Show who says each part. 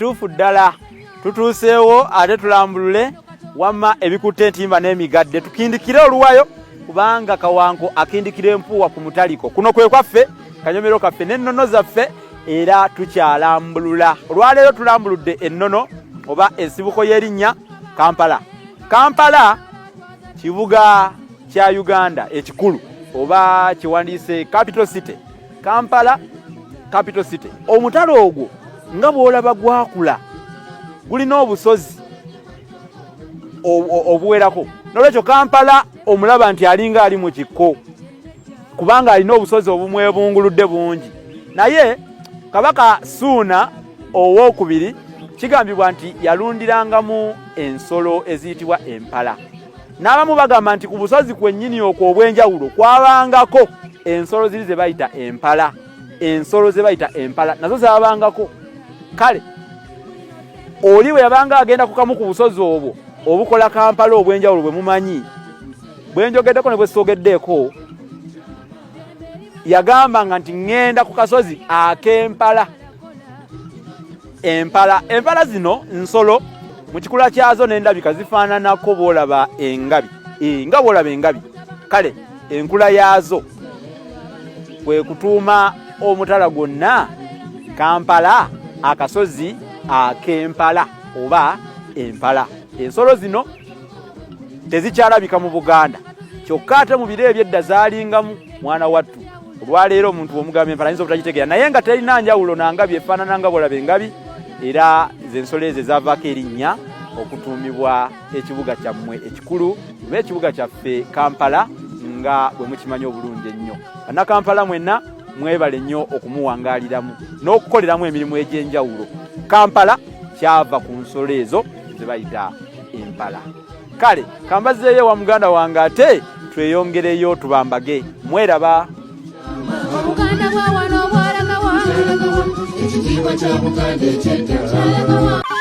Speaker 1: kituufu ddala tutuuseewo ate tulambulule wamma ebikutte entimba n'emigadde tukindikire oluwayo kubanga Kawanko akindikira empuwa ku mutaliko. Kuno kwe kwaffe kanyomero kaffe n'ennono zaffe era tukyalambulula. Olwaleero tulambuludde ennono oba ensibuko y'erinnya Kampala. Kampala kibuga kya Uganda ekikulu oba kiwandiise capital city. Kampala capital city. Omutalo ogwo nga bw'olaba gwakula gulina obusozi obuwerako. Nolwekyo Kampala omulaba nti alinga ali mu kikko kubanga alina obusozi obumwebunguludde bungi. Naye Kabaka Ssuuna owookubiri kigambibwa nti yalundirangamu ensolo eziyitibwa empala. N'abamu bagamba nti ku busozi kwennyini okwo obw'enjawulo kwabangako ensolo ziri ze bayita empala. Ensolo ze bayita empala nazo zaabangako. Kale oli bwe yabanga agenda ku kamu ku busozi obwo obukola Kampala obw'enjawulo bwe mumanyi, bwe njogeddeko ne bwe sogeddeeko, yagambanga nti ŋŋenda ku kasozi ak'empala. Empala zino nsolo mu kikula kyazo n'endabika zifaananako bw'olaba engabi. Nga bw'olaba engabi. Kale enkula yaazo kwe kutuuma omutala gwonna Kampala akasozi ak'empala oba empala. Ensolo zino tezikyalabika mu Buganda kyokka ate mu biro ebyedda zaalingamu mwana wattu. Olwaleero omuntu omugamba empala ayinza obutagitegeera naye nga terina njawulo nangabi efaanana nga bw'olaba engabi. Era z'ensolo ezo zaavaako erinnya okutuumibwa ekibuga kyammwe ekikulu oba ekibuga kyaffe Kampala nga bwe mukimanyi obulungi ennyo. Bannakampala mwenna mwebale nnyo okumuwangaaliramu n'okukoleramu emirimu egy'enjawulo. Kampala kyava ku nsolo ezo ze bayita empala. Kale kambazeeyo wa muganda wange ate tweyongereyo tubambage. Mweraba. Obuganda bwa wano bwalagawa ekitiibwa kya Buganda eky'edda.